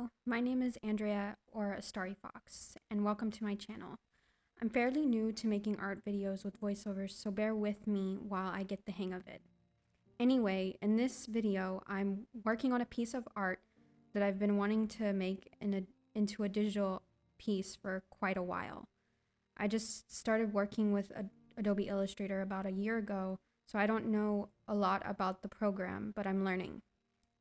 Hello, my name is Andrea or A Starry Fox, and welcome to my channel. I'm fairly new to making art videos with voiceovers, so bear with me while I get the hang of it. Anyway, in this video, I'm working on a piece of art that I've been wanting to make into a digital piece for quite a while. I just started working with Adobe Illustrator about a year ago, so I don't know a lot about the program, but I'm learning.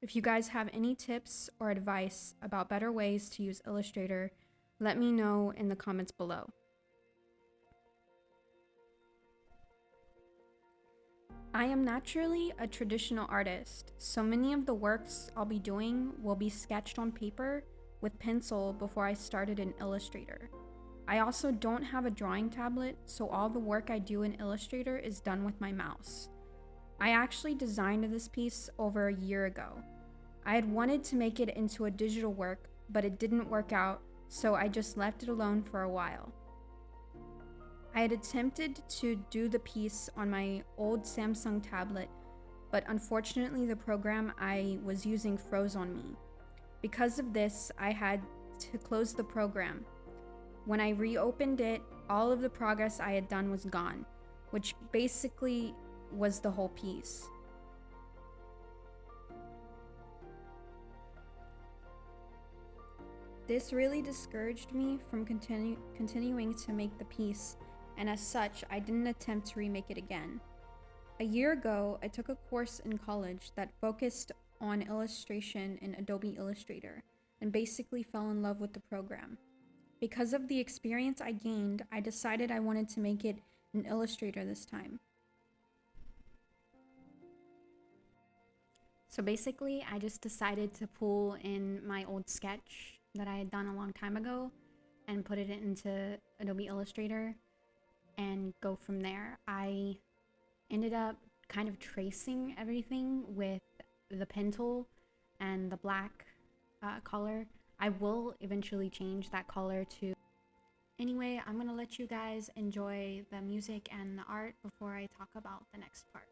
If you guys have any tips or advice about better ways to use Illustrator, let me know in the comments below. I am naturally a traditional artist, so many of the works I'll be doing will be sketched on paper with pencil before I started in Illustrator. I also don't have a drawing tablet, so all the work I do in Illustrator is done with my mouse. I actually designed this piece over a year ago. I had wanted to make it into a digital work, but it didn't work out, so I just left it alone for a while. I had attempted to do the piece on my old Samsung tablet, but unfortunately the program I was using froze on me. Because of this, I had to close the program. When I reopened it, all of the progress I had done was gone, which basically was the whole piece. This really discouraged me from continuing to make the piece, and as such, I didn't attempt to remake it again. A year ago, I took a course in college that focused on illustration in Adobe Illustrator, and basically fell in love with the program. Because of the experience I gained, I decided I wanted to make it in Illustrator this time. So basically, I just decided to pull in my old sketch that I had done a long time ago and put it into Adobe Illustrator and go from there. I ended up kind of tracing everything with the pen tool and the black color. I will eventually change that color to... Anyway, I'm gonna let you guys enjoy the music and the art before I talk about the next part.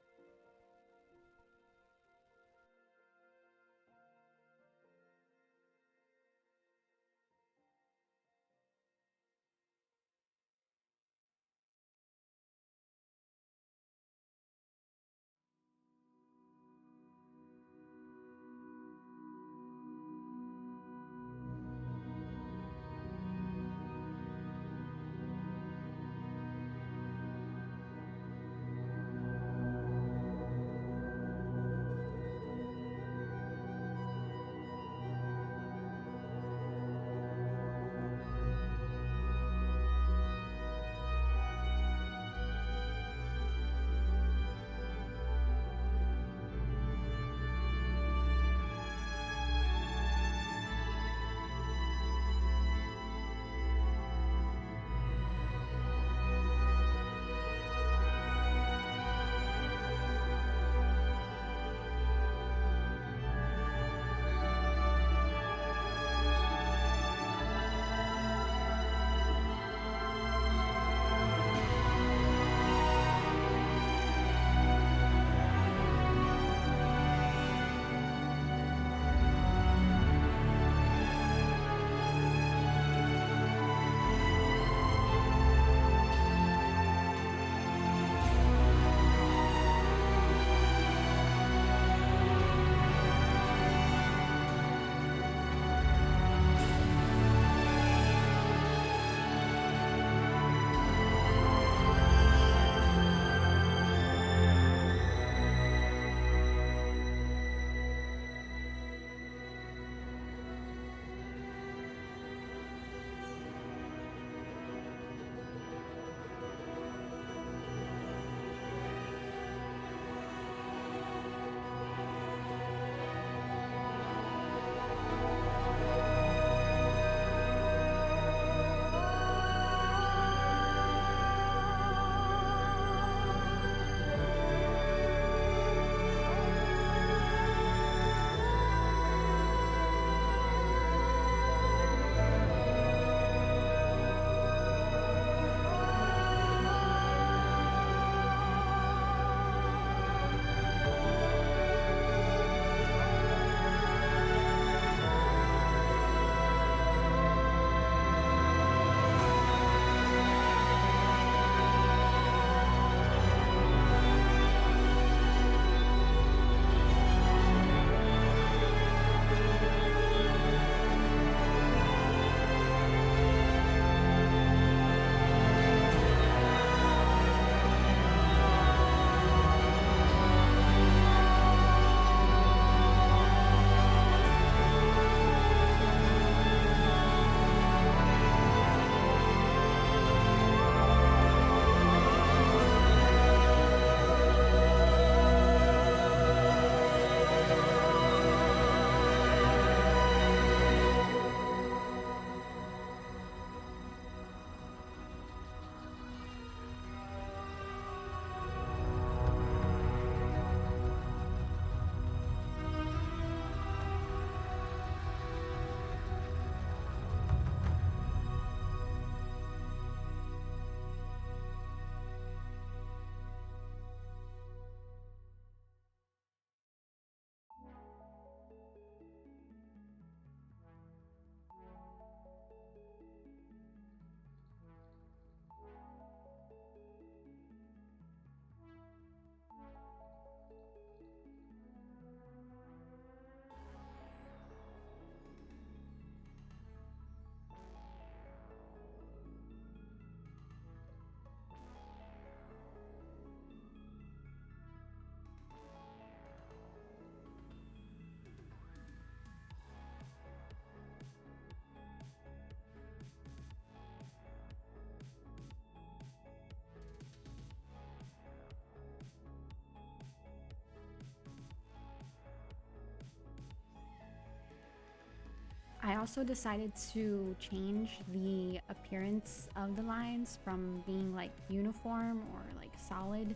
I also decided to change the appearance of the lines from being like uniform or like solid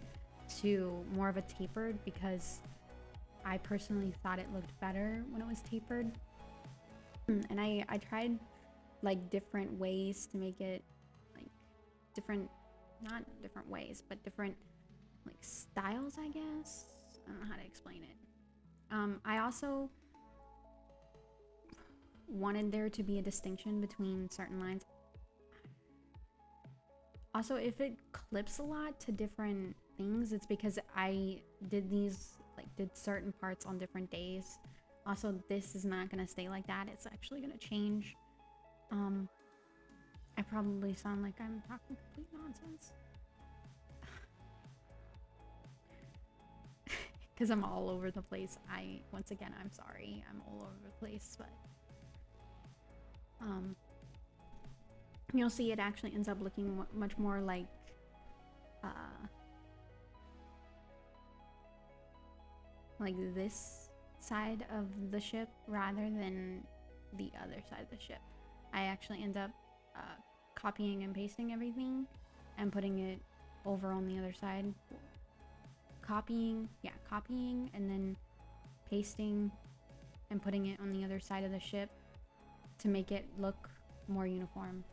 to more of a tapered, because I personally thought it looked better when it was tapered. And I tried like different ways to make it like different, not different ways, but different like styles, I guess. I don't know how to explain it. I also wanted there to be a distinction between certain lines. Also, if it clips a lot to different things, it's because I did these, like, did certain parts on different days. Also, this is not gonna stay like that. It's actually gonna change. I probably sound like I'm talking complete nonsense. Because I'm all over the place. Once again, I'm sorry. I'm all over the place, but you'll see it actually ends up looking much more like this side of the ship rather than the other side of the ship. I actually end up copying and pasting everything and putting it over on the other side. Copying and then pasting and putting it on the other side of the ship to make it look more uniform.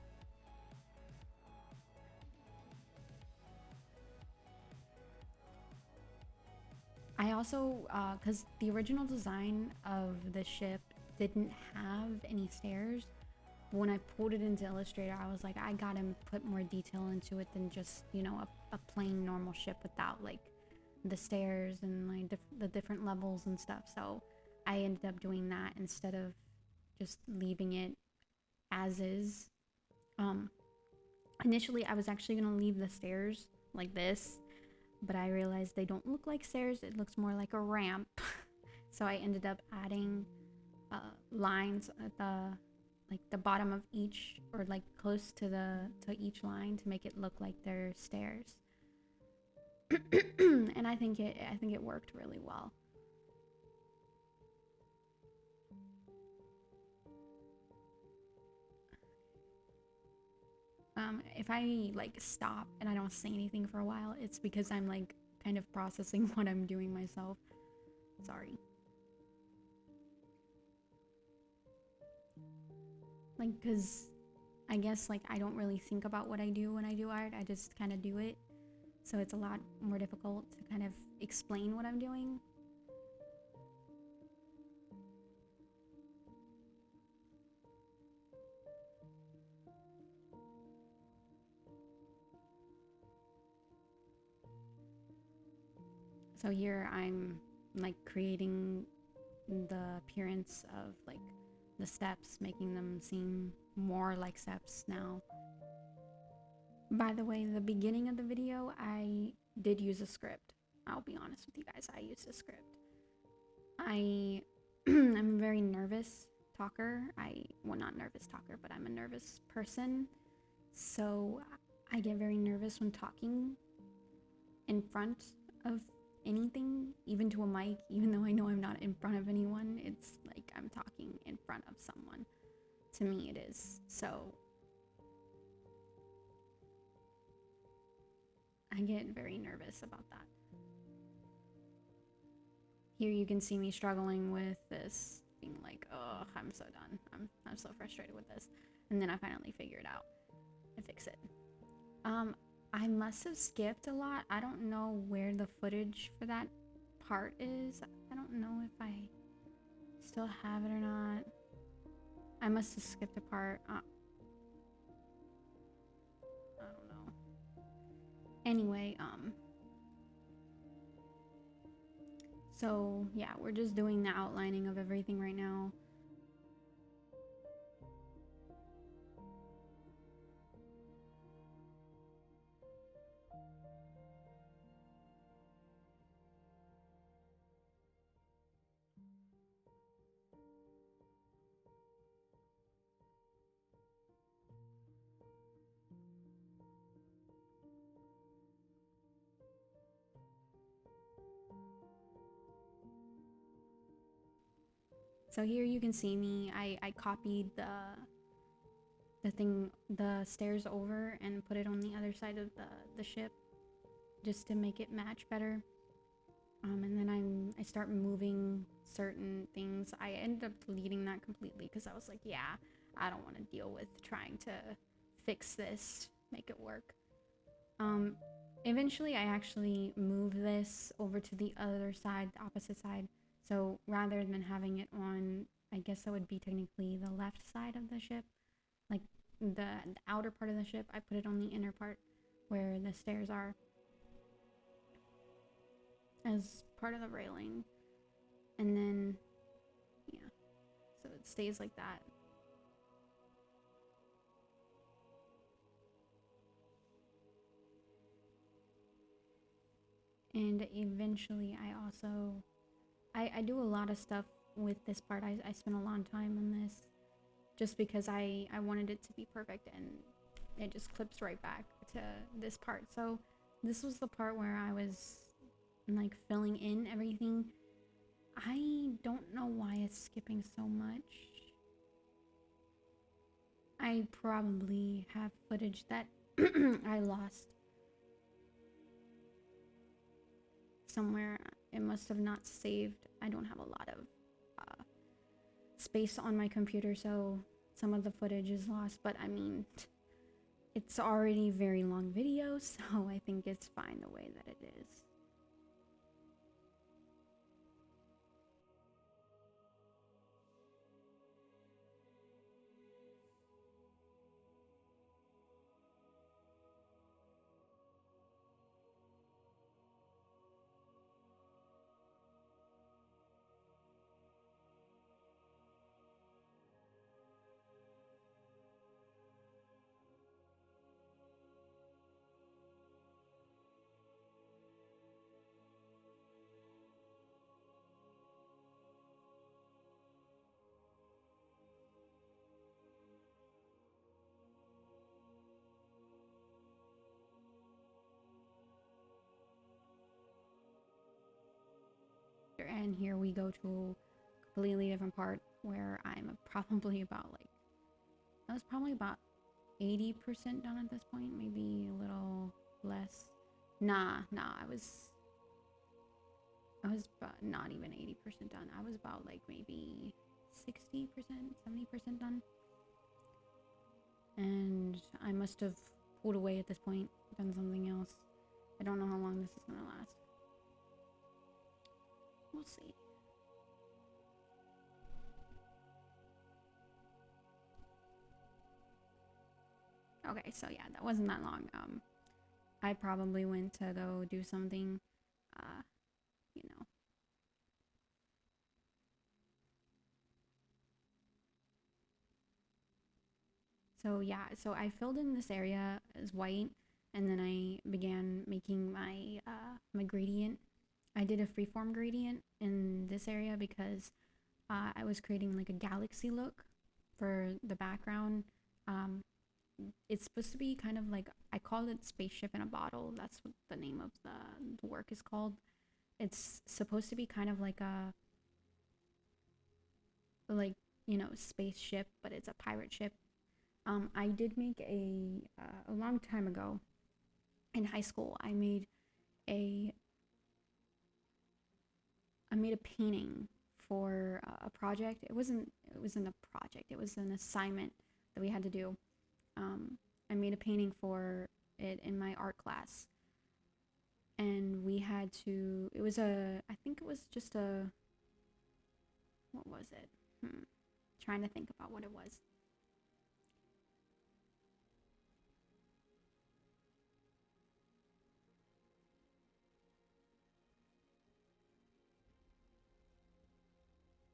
I also, because the original design of the ship didn't have any stairs, when I pulled it into Illustrator, I was like, I gotta put more detail into it than just, you know, a plain normal ship without like the stairs and like the different levels and stuff. So I ended up doing that instead of just leaving it as is. Initially I was actually gonna leave the stairs like this, but I realized they don't look like stairs. It looks more like a ramp. So I ended up adding lines at the bottom of each, or like close to each line, to make it look like they're stairs. And I think it worked really well. If I like stop and I don't say anything for a while, it's because I'm like kind of processing what I'm doing myself. Sorry. Like, cause I guess like I don't really think about what I do when I do art. I just kind of do it. So it's a lot more difficult to kind of explain what I'm doing. So here I'm like creating the appearance of like the steps, making them seem more like steps now. By the way, the beginning of the video, I did use a script. I'll be honest with you guys, I used a script. I'm a very nervous talker. Well, not nervous talker, but I'm a nervous person. So I get very nervous when talking in front of anything, even to a mic, even though I know I'm not in front of anyone. It's like I'm talking in front of someone. To me, it is. So I get very nervous about that. Here you can see me struggling with this, being like, oh, I'm so done. I'm so frustrated with this. And then I finally figure it out and fix it. I must have skipped a lot. I don't know where the footage for that part is. I don't know if I still have it or not. I must have skipped a part. I don't know. Anyway, so yeah, we're just doing the outlining of everything right now. So here you can see me. I copied the stairs over and put it on the other side of the ship just to make it match better. And then I start moving certain things. I ended up deleting that completely because I was like, yeah, I don't want to deal with trying to fix this, make it work. Eventually I actually moved this over to the other side, the opposite side. So rather than having it on, I guess that would be technically the left side of the ship, like the outer part of the ship, I put it on the inner part where the stairs are as part of the railing. And then, yeah, so it stays like that. And eventually I do a lot of stuff with this part. I spent a long time on this just because I wanted it to be perfect, and it just clips right back to this part. So this was the part where I was like filling in everything. I don't know why it's skipping so much. I probably have footage that I lost somewhere. It must have not saved. I don't have a lot of space on my computer, so some of the footage is lost, but I mean, it's already a very long video, so I think it's fine the way that it is. And here we go to a completely different part where I'm probably about like, I was probably about 80% done at this point, maybe a little less. Nah, I was about not even 80% done. I was about like maybe 60%, 70% done. And I must have pulled away at this point, done something else. I don't know how long this is gonna last. We'll see. Okay, so yeah, that wasn't that long. I probably went to go do something, you know. So yeah, so I filled in this area as white, and then I began making my gradient. I did a freeform gradient in this area because I was creating like a galaxy look for the background. Um, it's supposed to be kind of like, I call it spaceship in a bottle. That's what the name of the work is called. It's supposed to be kind of like a, like, you know, spaceship, but it's a pirate ship. I did make a long time ago in high school. A I made a painting for a project. It wasn't a project. It was an assignment that we had to do. I made a painting for it in my art class, and we had to. It was I think it was just a. What was it? Trying to think about what it was.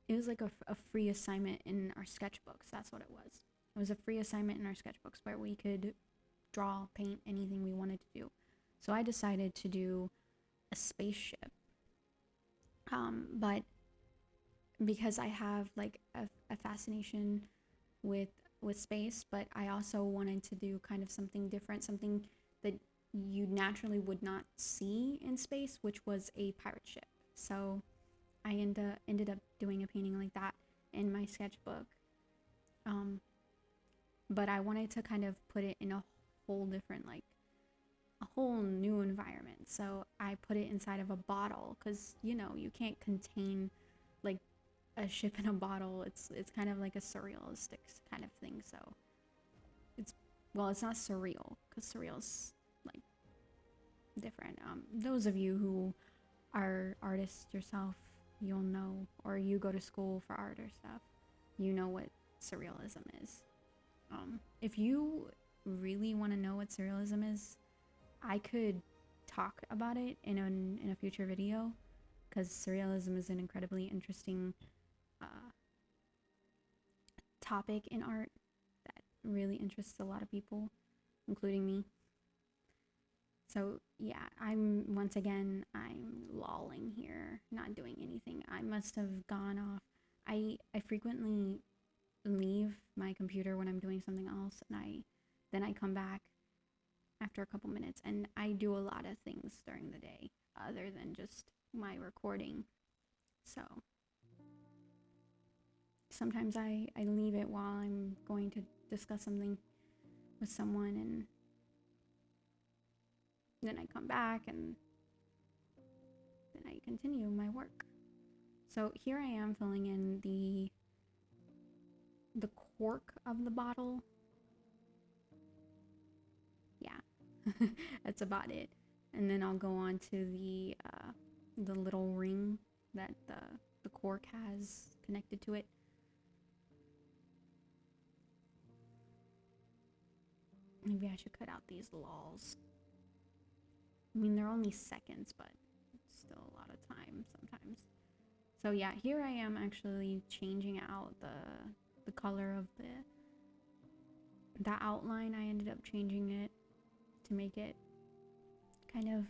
It was like a free assignment in our sketchbooks. That's what it was. It was a free assignment in our sketchbooks where we could draw, paint, anything we wanted to do. So I decided to do a spaceship. But because I have like a fascination with space, but I also wanted to do kind of something different, something that you naturally would not see in space, which was a pirate ship. So I ended up doing a painting like that. in my sketchbook. But I wanted to kind of put it in a whole different, like a whole new environment. So I put it inside of a bottle because, you know, you can't contain like a ship in a bottle. It's kind of like a surrealistic kind of thing. So it's, well, it's not surreal because surreal's like different. Those of you who are artists yourself, you'll know, or you go to school for art or stuff, you know what surrealism is. If you really want to know what surrealism is, I could talk about it in a future video, because surrealism is an incredibly interesting topic in art that really interests a lot of people, including me. So yeah, I'm lolling here, not doing anything. I must have gone off. I frequently leave my computer when I'm doing something else, and then I come back after a couple minutes, and I do a lot of things during the day other than just my recording. So sometimes I leave it while I'm going to discuss something with someone, and then I come back and then I continue my work. So here I am filling in the cork of the bottle. Yeah, that's about it. And then I'll go on to the little ring that the cork has connected to it. Maybe I should cut out these lulls. I mean, they're only seconds, but it's still a lot of time sometimes. So yeah, here I am actually changing out the color of the outline. I ended up changing it to make it kind of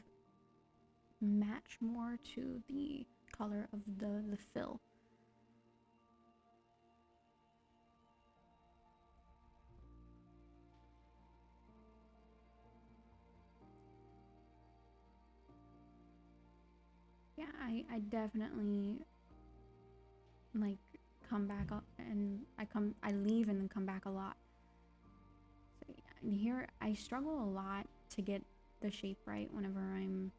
match more to the color of the fill. Yeah, I definitely like come back up, and I leave and then come back a lot. So yeah, here I struggle a lot to get the shape right whenever I'm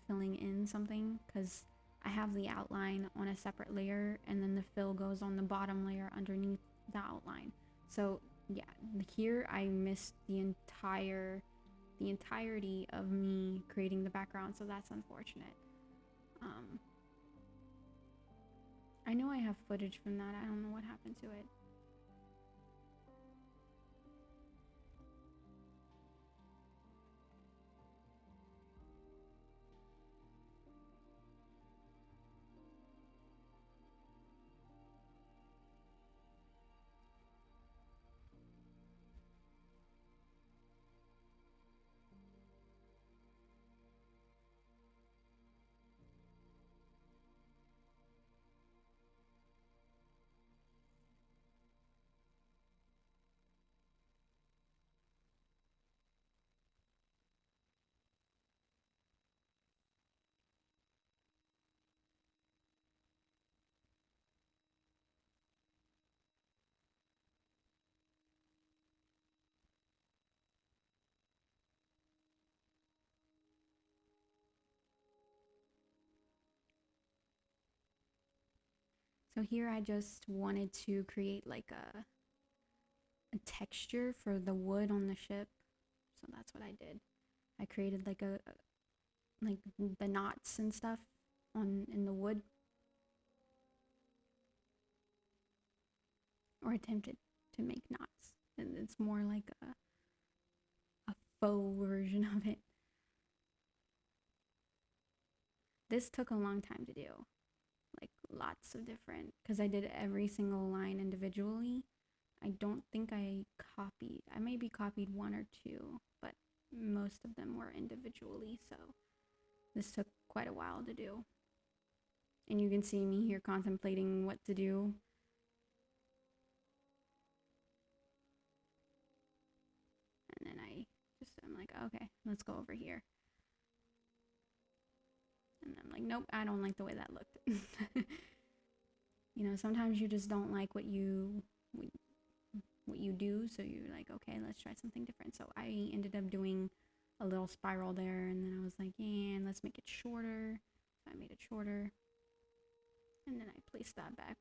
filling in something, because I have the outline on a separate layer and then the fill goes on the bottom layer underneath the outline. So yeah, here I missed the entirety of me creating the background, so that's unfortunate. I know I have footage from that. I don't know what happened to it. So here I just wanted to create like a texture for the wood on the ship. So that's what I did. I created like like the knots and stuff in the wood, or attempted to make knots. And it's more like a faux version of it. This took a long time to do. Like lots of different, because I did every single line individually. I don't think I maybe copied one or two, but most of them were individually, so this took quite a while to do. And you can see me here contemplating what to do. And then I'm like, okay, let's go over here. And I'm like, nope, I don't like the way that looked. You know, sometimes you just don't like what you do, so you're like, okay, let's try something different. So I ended up doing a little spiral there, and then I was like, yeah, let's make it shorter. So I made it shorter, and then I placed that back.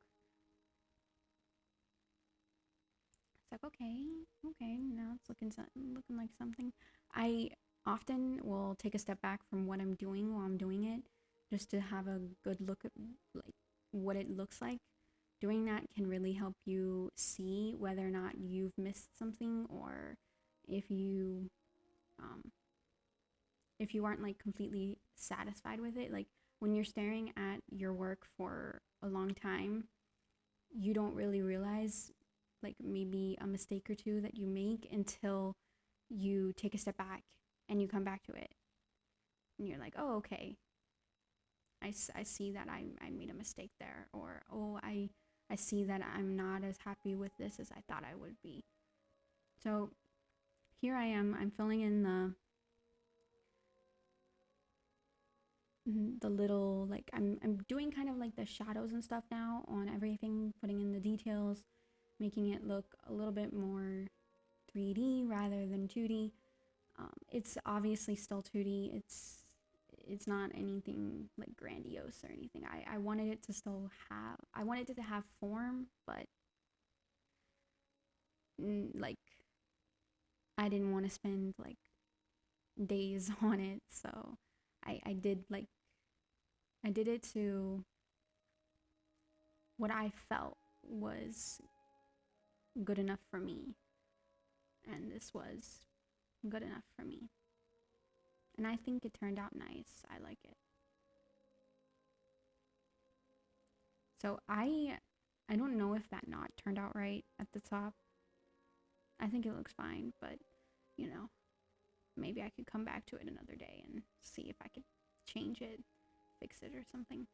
It's like, okay, now it's looking like something. I often will take a step back from what I'm doing while I'm doing it, just to have a good look at like what it looks like. Doing that can really help you see whether or not you've missed something, or if you aren't like completely satisfied with it. Like when you're staring at your work for a long time, you don't really realize like maybe a mistake or two that you make until you take a step back and you come back to it and you're like, oh, okay, I see that I made a mistake there, or oh, I see that I'm not as happy with this as I thought I would be. So here I am, I'm filling in the little, like, I'm doing kind of like the shadows and stuff now on everything, putting in the details, making it look a little bit more 3D rather than 2D. It's obviously still 2D. It's not anything like grandiose or anything. I wanted it to still have, I wanted it to have form, but like I didn't want to spend like days on it. So I did it to what I felt was good enough for me. And this was good enough for me. And I think it turned out nice. I like it. So I don't know if that knot turned out right at the top. I think it looks fine, but you know, maybe I could come back to it another day and see if I could change it, fix it or something.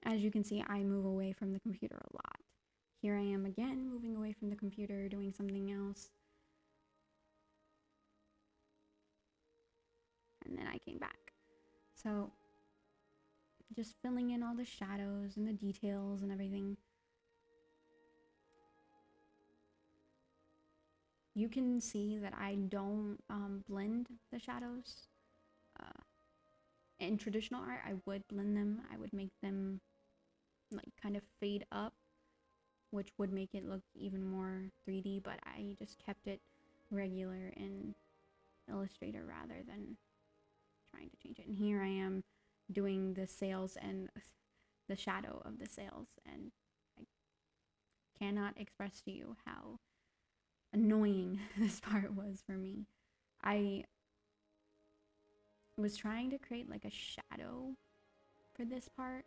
As you can see, I move away from the computer a lot. Here I am again, moving away from the computer, doing something else. And then I came back. So just filling in all the shadows and the details and everything. You can see that I don't blend the shadows. In traditional art, I would blend them. I would make them like kind of fade up, which would make it look even more 3D, but I just kept it regular in Illustrator rather than trying to change it. And here I am doing the sails and the shadow of the sails, and I cannot express to you how annoying this part was for me. I was trying to create like a shadow for this part,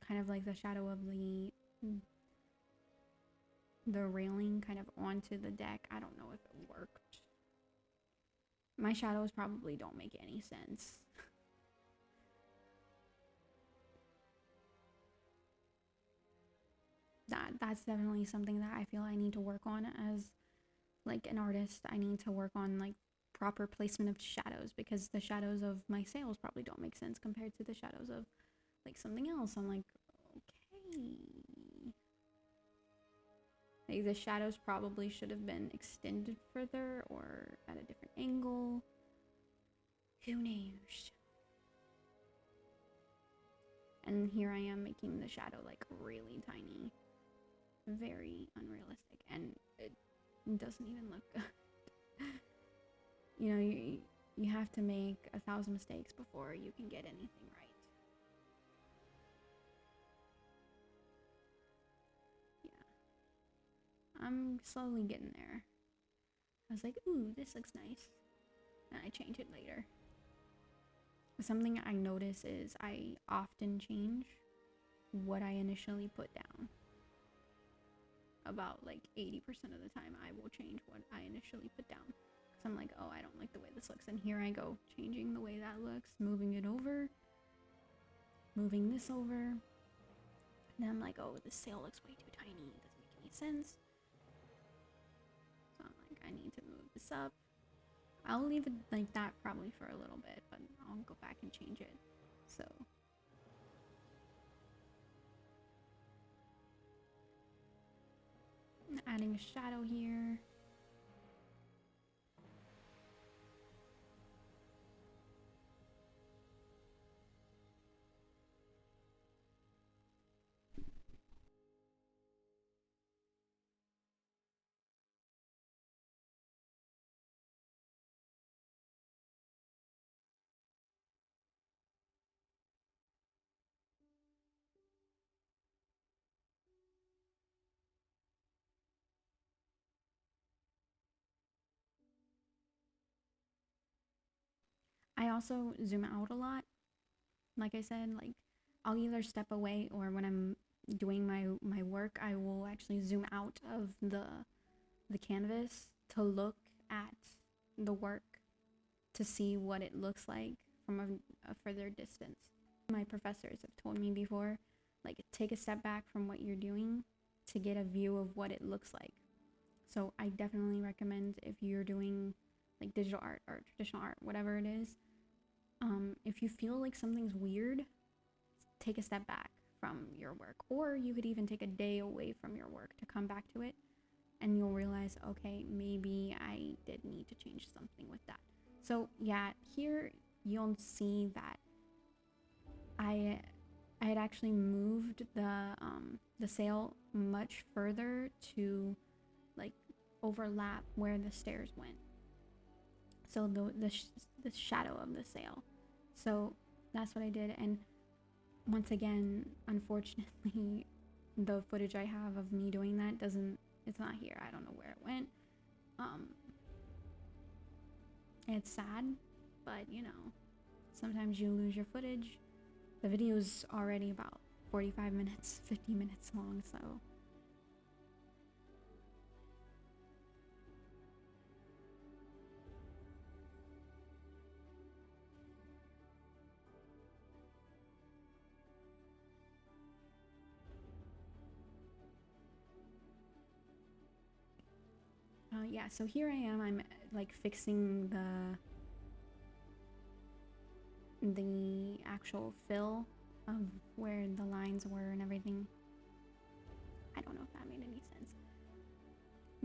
kind of like the shadow of the railing kind of onto the deck. I don't know if it worked. My shadows probably don't make any sense. That's definitely something that I feel I need to work on as like an artist. I need to work on like proper placement of shadows, because the shadows of my sails probably don't make sense compared to the shadows of like something else. I'm like, okay, like the shadows probably should have been extended further or at a different angle. Who knows? And here I am making the shadow like really tiny, very unrealistic, and it doesn't even look good. You know, you have to make 1,000 mistakes before you can get anything right. Yeah. I'm slowly getting there. I was like, ooh, this looks nice. And I change it later. Something I notice is I often change what I initially put down. About like 80% of the time I will change what I initially put down. Because I'm like, oh, I don't like the way this looks. And here I go, changing the way that looks, moving it over, moving this over. And then I'm like, oh, this sail looks way too tiny. It doesn't make any sense. So I'm like, I need to move this up. I'll leave it like that probably for a little bit, but I'll go back and change it. So adding a shadow here. I also zoom out a lot. Like I said, like I'll either step away or when I'm doing my work, I will actually zoom out of the canvas to look at the work to see what it looks like from a further distance. My professors have told me before, like take a step back from what you're doing to get a view of what it looks like. So I definitely recommend if you're doing like digital art or traditional art, whatever it is, if you feel like something's weird, take a step back from your work. Or you could even take a day away from your work to come back to it and you'll realize, okay, maybe I did need to change something with that. So yeah, here you'll see that I had actually moved the sail much further to like overlap where the stairs went. So the shadow of the sail. So that's what I did. And once again, unfortunately, the footage I have of me doing that it's not here. I don't know where it went. It's sad, but you know, sometimes you lose your footage. The video's already about 45 minutes, 50 minutes long, so yeah, so here I am. I'm like fixing the actual fill of where the lines were and everything. I don't know if that made any sense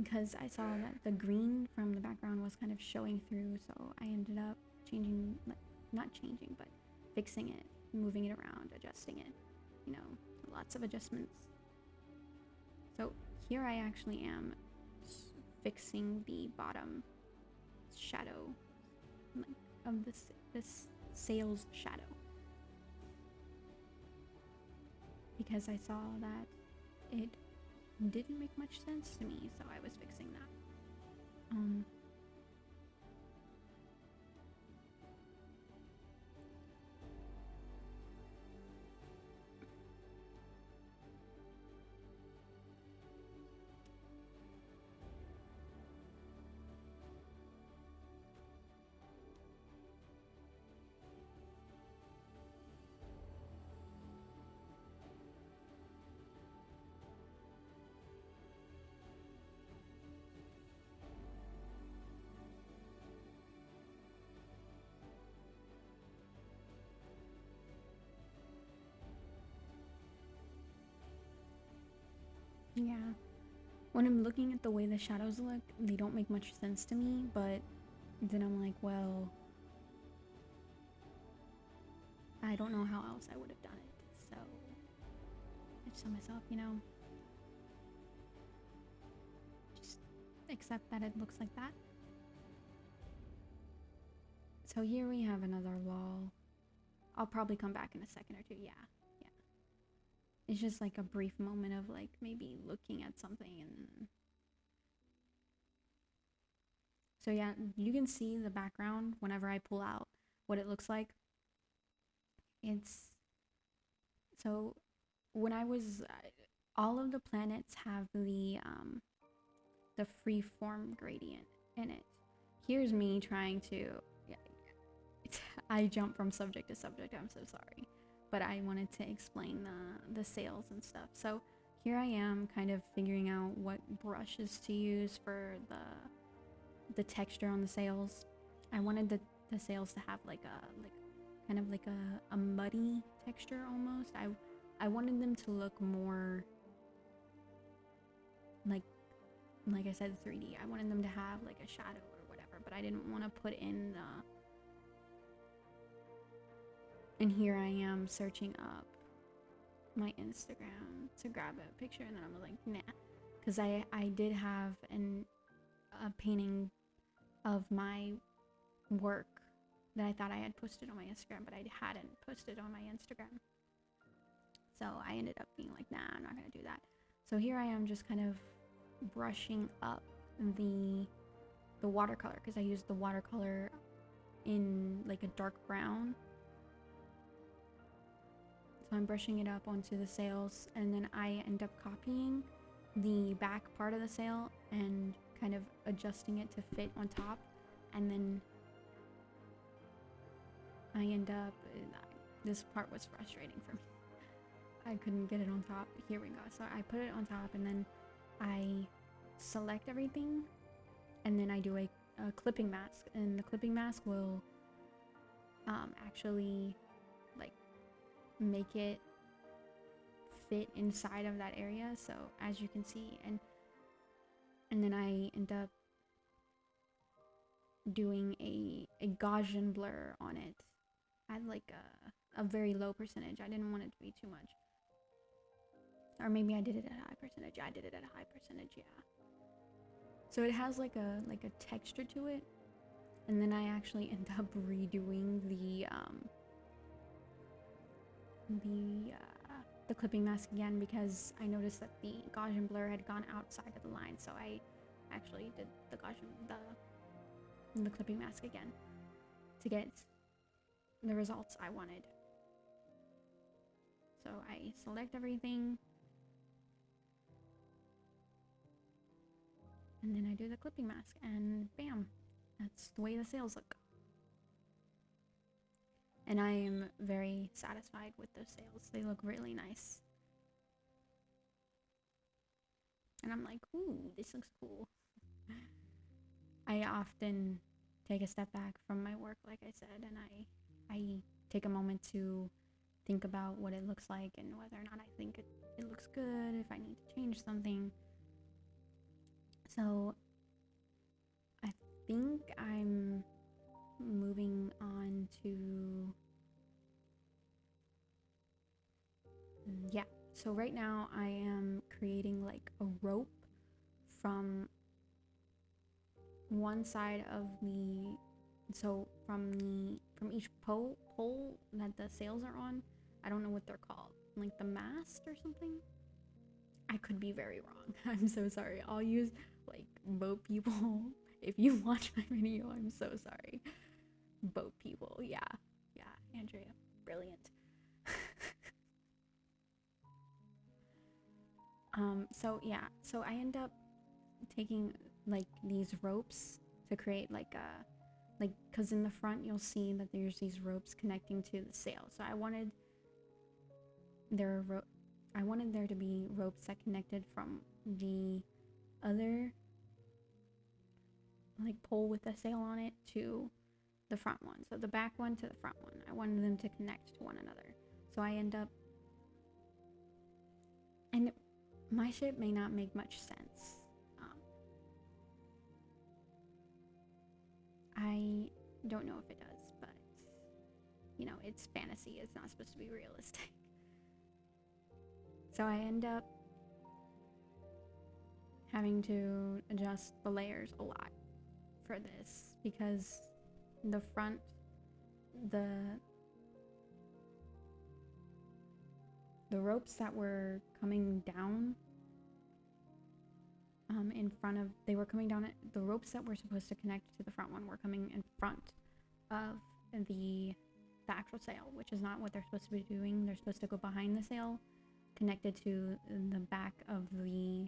because I saw that the green from the background was kind of showing through, so I ended up changing, like not changing, but fixing it, moving it around, adjusting it. You know, lots of adjustments. So here I actually am fixing the bottom shadow of this sail's shadow because I saw that it didn't make much sense to me, so I was fixing that. Yeah. When I'm looking at the way the shadows look, they don't make much sense to me, but then I'm like, well, I don't know how else I would have done it. So I just tell myself, you know, just accept that it looks like that. So here we have another wall. I'll probably come back in a second or two. Yeah. It's just like a brief moment of like maybe looking at something and so yeah, you can see the background whenever I pull out what it looks like. It's so when I was all of the planets have the free form gradient in it. Here's me trying to I jump from subject to subject. I'm so sorry. But I wanted to explain the sails and stuff. So here I am kind of figuring out what brushes to use for the texture on the sails. I wanted the sails to have like kind of like a muddy texture almost. I wanted them to look more like I said, 3D. I wanted them to have like a shadow or whatever, but I didn't want to put in the. And here I am searching up my Instagram to grab a picture, and then I'm like, nah, because I did have a painting of my work that I thought I had posted on my Instagram, but I hadn't posted on my Instagram. So I ended up being like, nah, I'm not gonna do that. So here I am just kind of brushing up the watercolor, because I used the watercolor in like a dark brown. So I'm brushing it up onto the sails, and then I end up copying the back part of the sail and kind of adjusting it to fit on top, and then I end up, this part was frustrating for me. I couldn't get it on top. Here we go. So I put it on top, and then I select everything, and then I do a clipping mask, and the clipping mask will actually like make it fit inside of that area. So as you can see, and then I end up doing a Gaussian blur on it at like a very low percentage. I didn't want it to be too much. Or maybe I did it at a high percentage. I did it at a high percentage, yeah. So it has like a texture to it. And then I actually end up redoing the clipping mask again, because I noticed that the Gaussian blur had gone outside of the line. So I actually did the clipping mask again to get the results I wanted. So I select everything, and then I do the clipping mask, and bam, that's the way the sails look. And I am very satisfied with those sails. They look really nice. And I'm like, ooh, this looks cool. I often take a step back from my work, like I said, and I take a moment to think about what it looks like and whether or not I think it looks good, if I need to change something. So I think I'm moving on to, yeah. So right now I am creating like a rope from one side of the, so from each pole that the sails are on. I don't know what they're called, like the mast or something. I could be very wrong. I'm so sorry. I'll use like boat people. If you watch my video, I'm so sorry. Boat people, yeah, Andrea, brilliant. So yeah, so I end up taking like these ropes to create like because in the front you'll see that there's these ropes connecting to the sail. So I wanted there to be ropes that connected from the other like pole with the sail on it to the front one. So the back one to the front one. I wanted them to connect to one another. So I end up, and my ship may not make much sense. I don't know if it does, but you know, it's fantasy. It's not supposed to be realistic. So I end up having to adjust the layers a lot for this, because the front, the ropes that were coming down in front of, they were coming down, the ropes that were supposed to connect to the front one were coming in front of the actual sail, which is not what they're supposed to be doing. They're supposed to go behind the sail, connected to the back of the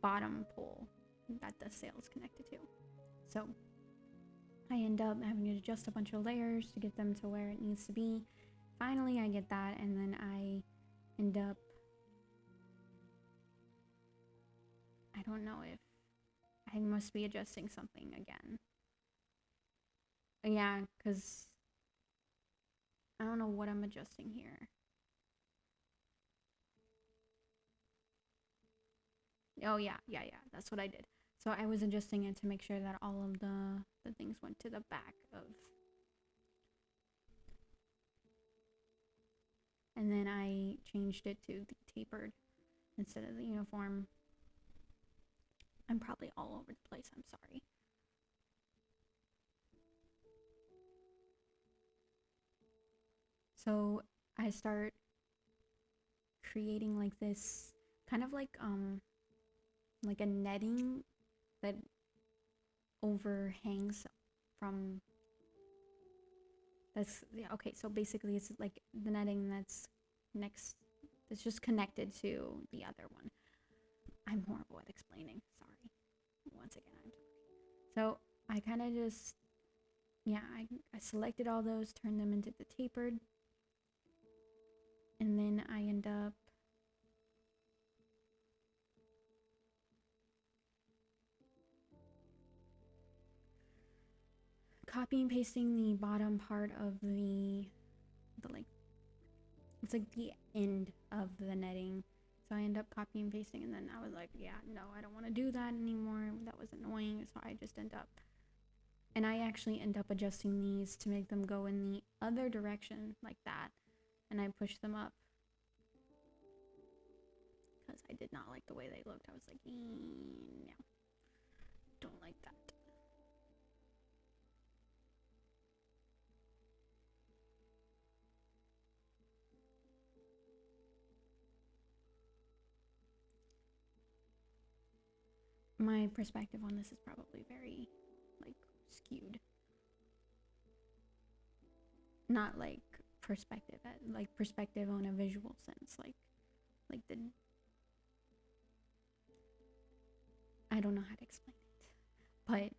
bottom pole that the sail is connected to. So I end up having to adjust a bunch of layers to get them to where it needs to be. Finally I get that, and then I end up, I don't know if I I must be adjusting something again. Yeah, because I don't know what I'm adjusting here. Oh yeah, that's what I did. So I was adjusting it to make sure that all of the things went to the back of, and then I changed it to the tapered instead of the uniform. I'm probably all over the place, I'm sorry. So I start creating like this kind of like a netting that overhangs from that's yeah, okay, so basically it's like the netting that's next that's just connected to the other one. I'm horrible at explaining, sorry. Once again, I'm sorry. So I kind of just yeah, I selected all those, turned them into the tapered, and then I end up copy and pasting the bottom part of the like it's like the end of the netting. So I end up copying and pasting, and then I was like, yeah, no, I don't want to do that anymore. That was annoying. So I just end up, and I actually end up adjusting these to make them go in the other direction like that. And I push them up because I did not like the way they looked. I was like, no, don't like that. My perspective on this is probably very like skewed. Not like perspective, like perspective on a visual sense, like the I don't know how to explain it, but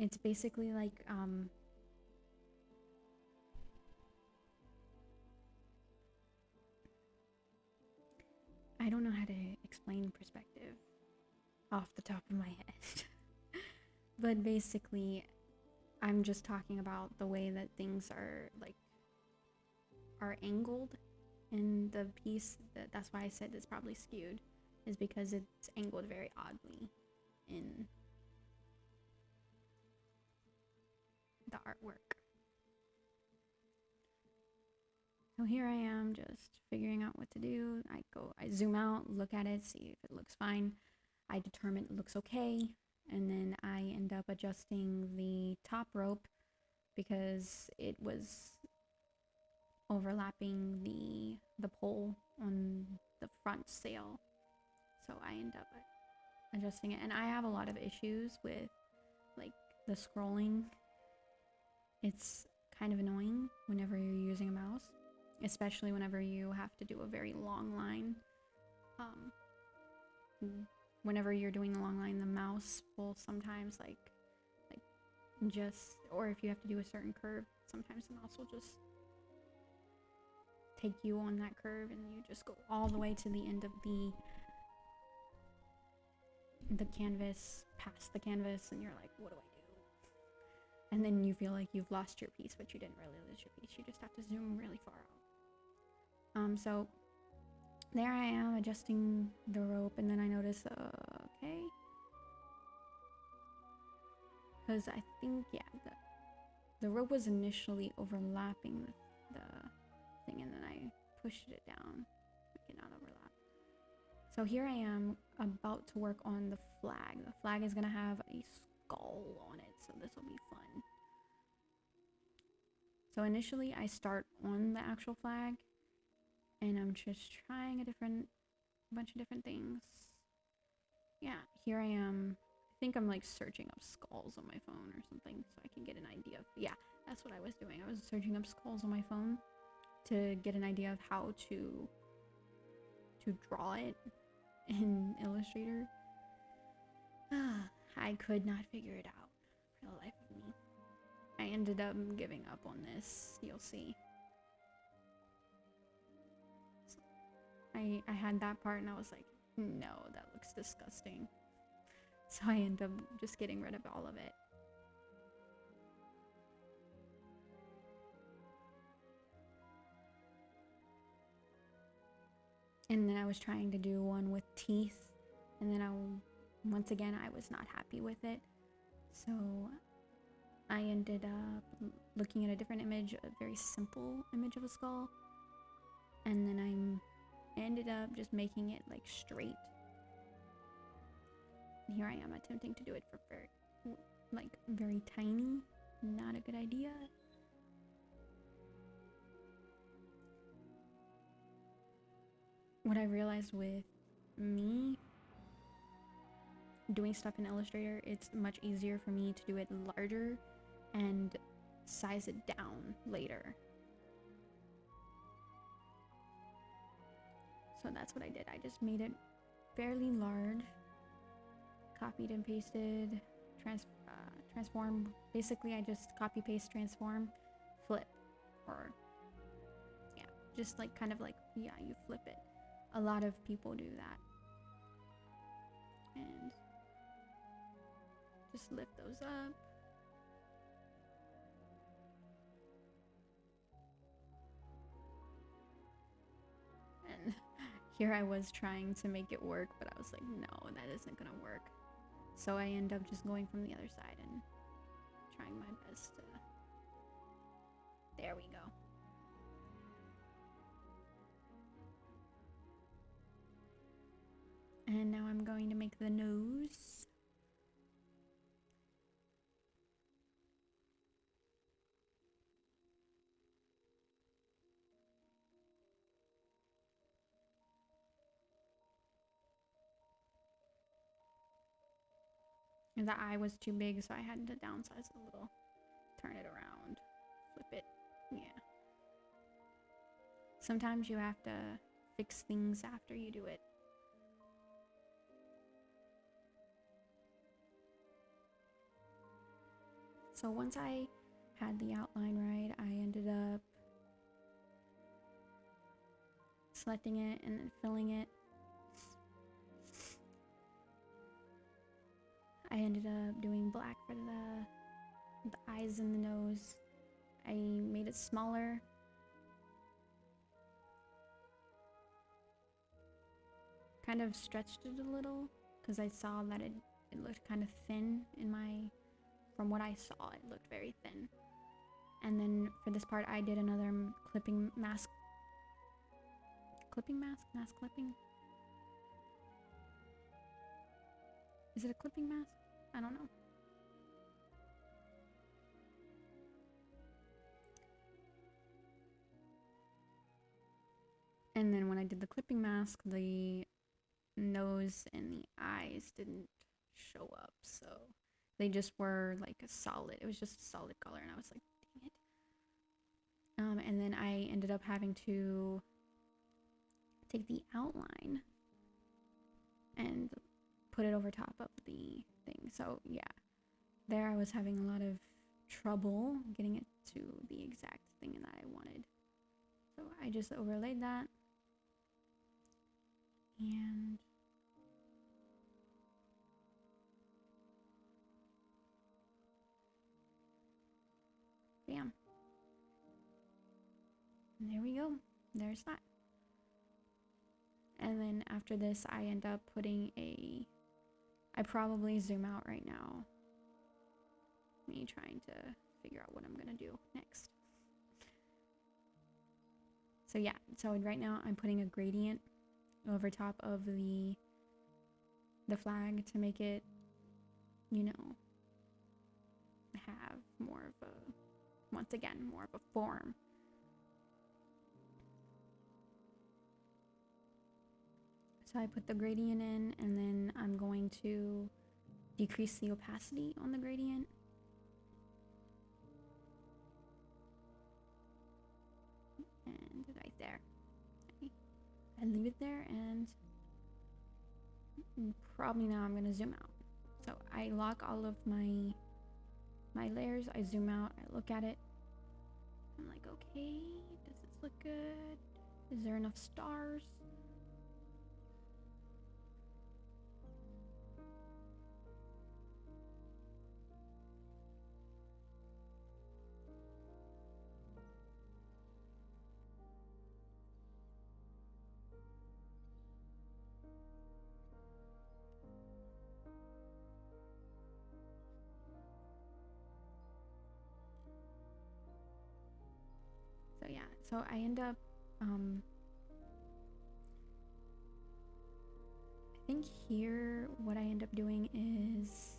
it's basically like I don't know how to explain perspective off the top of my head. But basically I'm just talking about the way that things are angled in the piece. That's why I said it's probably skewed, is because it's angled very oddly in the artwork. So here I am just figuring out what to do. I zoom out, look at it, see if it looks fine. I determine it looks okay, and then I end up adjusting the top rope because it was overlapping the pole on the front sail. So I end up adjusting it, and I have a lot of issues with like the scrolling. It's kind of annoying whenever you're using a mouse, especially whenever you have to do a very long line. Whenever you're doing a long line, the mouse will sometimes like just, or if you have to do a certain curve, sometimes the mouse will just take you on that curve and you just go all the way to the end of the canvas, past the canvas, and you're like, what do I do? And then you feel like you've lost your piece, but you didn't really lose your piece. You just have to zoom really far out. So there I am adjusting the rope, and then I notice, okay, because I think, yeah, the rope was initially overlapping the thing, and then I pushed it down, make it not overlap. So here I am about to work on the flag. The flag is gonna have a skull on it, so this will be fun. So initially I start on the actual flag, and I'm just trying a bunch of different things. Yeah, here I am. I think I'm like searching up skulls on my phone or something so I can get an idea of, yeah, that's what I was doing. I was searching up skulls on my phone to get an idea of how to draw it in Illustrator. I could not figure it out for the life of me. I ended up giving up on this, you'll see. I had that part and I was like, no, that looks disgusting. So I end up just getting rid of all of it. And then I was trying to do one with teeth, and then once again I was not happy with it. So I ended up looking at a different image, a very simple image of a skull, and then I ended up just making it like straight. And here I am attempting to do it for very tiny. Not a good idea. What I realized with me doing stuff in Illustrator, it's much easier for me to do it larger and size it down later. So that's what I did. I just made it fairly large, copied and pasted, transform. Basically, I just copy, paste, transform, flip, or yeah, just like kind of like, yeah, you flip it. A lot of people do that. And just lift those up. And here I was trying to make it work, but I was like, no, that isn't gonna work. So I end up just going from the other side and trying my best to... There we go. And now I'm going to make the nose. And the eye was too big, so I had to downsize a little. Turn it around. Flip it. Yeah. Sometimes you have to fix things after you do it. So once I had the outline right, I ended up selecting it and then filling it. I ended up doing black for the eyes and the nose. I made it smaller. Kind of stretched it a little because I saw that it looked kind of thin in from what I saw, it looked very thin. And then for this part, I did another clipping mask. Mask clipping? Is it a clipping mask? I don't know. And then when I did the clipping mask, the nose and the eyes didn't show up, so they just were like a solid. It was just a solid color, and I was like, dang it. And then I ended up having to take the outline and put it over top of the thing. So yeah, there I was having a lot of trouble getting it to the exact thing that I wanted. So I just overlaid that. And bam. And there we go. There's that. And then after this, I end up putting I probably zoom out right now. Me trying to figure out what I'm gonna do next. So yeah, so right now I'm putting a gradient over top of the flag to make it, you know, have more of a, once again, more of a form. So I put the gradient in, and then I'm going to decrease the opacity on the gradient. And right there. I leave it there, and probably now I'm gonna zoom out. So I lock all of my layers, I zoom out, I look at it. I'm like, okay, does this look good? Is there enough stars? So I end up, I think here what I end up doing is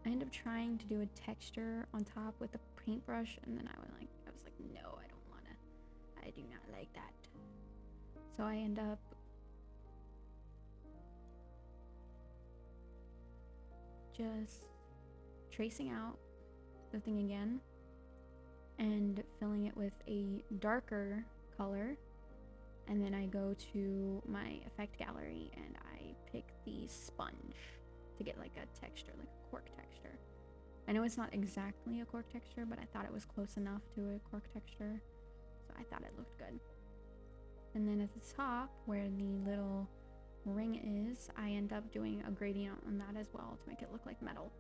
I end up trying to do a texture on top with a paintbrush, and then I was like, no, I don't wanna. I do not like that. So I end up just tracing out the thing again and filling it with a darker color, and then I go to my effect gallery and I pick the sponge to get like a texture, like a cork texture. I know it's not exactly a cork texture, but I thought it was close enough to a cork texture, so I thought it looked good. And then at the top where the little ring is, I end up doing a gradient on that as well to make it look like metal.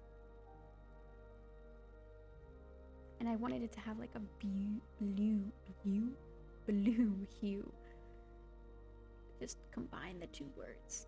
And I wanted it to have like a blue hue. Just combine the two words.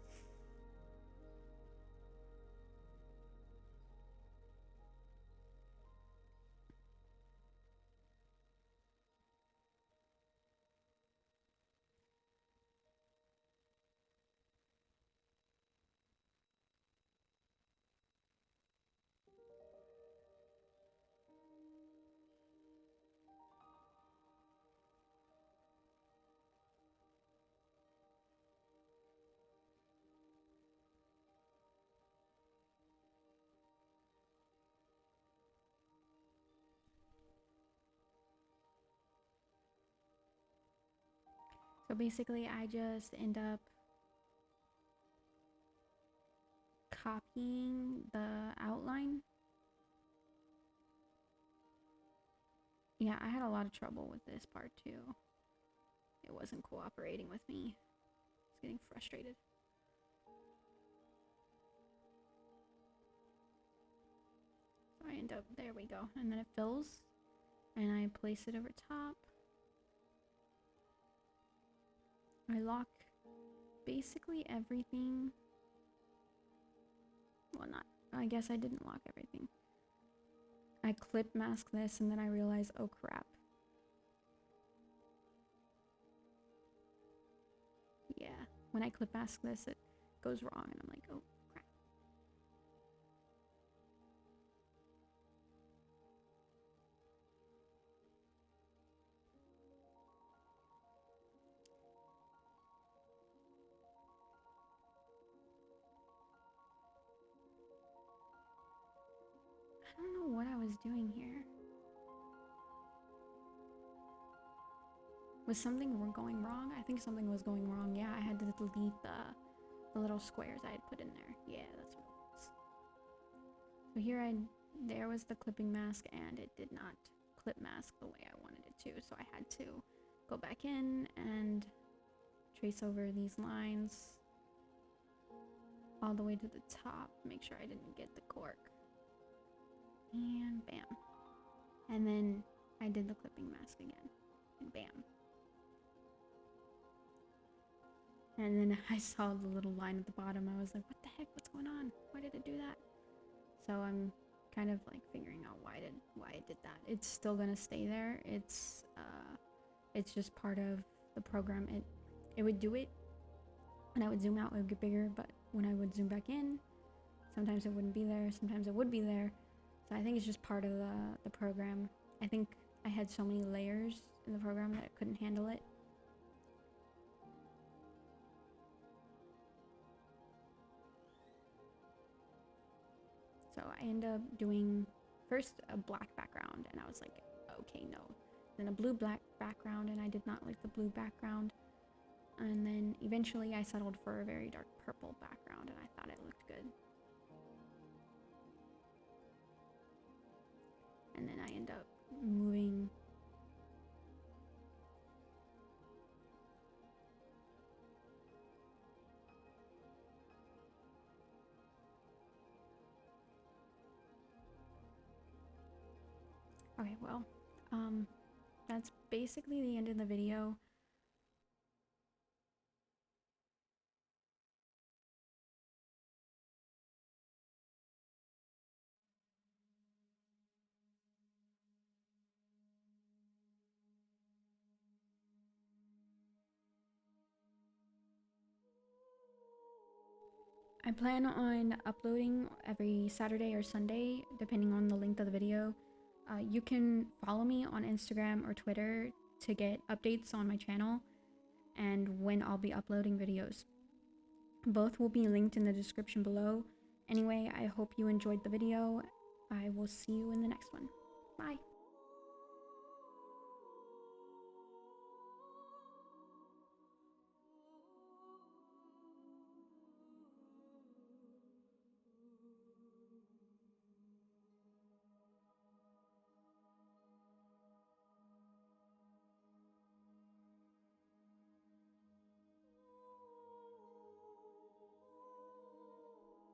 So basically I just end up copying the outline. Yeah, I had a lot of trouble with this part too. It wasn't cooperating with me. I was getting frustrated. So I end up, there we go. And then it fills and I place it over top. I lock basically everything. Well, not, I guess I didn't lock everything. I clip mask this and then I realize, oh crap. Yeah, when I clip mask this, it goes wrong and I'm like, oh crap. I don't know what I was doing here. Was something going wrong? I think something was going wrong. Yeah, I had to delete the little squares I had put in there. Yeah, that's what it was. So here there was the clipping mask and it did not clip mask the way I wanted it to. So I had to go back in and trace over these lines all the way to the top. Make sure I didn't get the cork. And bam. And then I did the clipping mask again. And bam. And then I saw the little line at the bottom. I was like, what the heck? What's going on? Why did it do that? So I'm kind of like figuring out why it did that. It's still gonna stay there. It's just part of the program. It would do it. When I would zoom out, it would get bigger, but when I would zoom back in, sometimes it wouldn't be there, sometimes it would be there. So I think it's just part of the program. I think I had so many layers in the program that it couldn't handle it. So I ended up doing first a black background and I was like, okay, no. Then a blue black background and I did not like the blue background. And then eventually I settled for a very dark purple background and I thought it looked good. And then I end up moving okay, well, that's basically the end of the video. I plan on uploading every Saturday or Sunday, depending on the length of the video. You can follow me on Instagram or Twitter to get updates on my channel and when I'll be uploading videos. Both will be linked in the description below. Anyway, I hope you enjoyed the video. I will see you in the next one. Bye.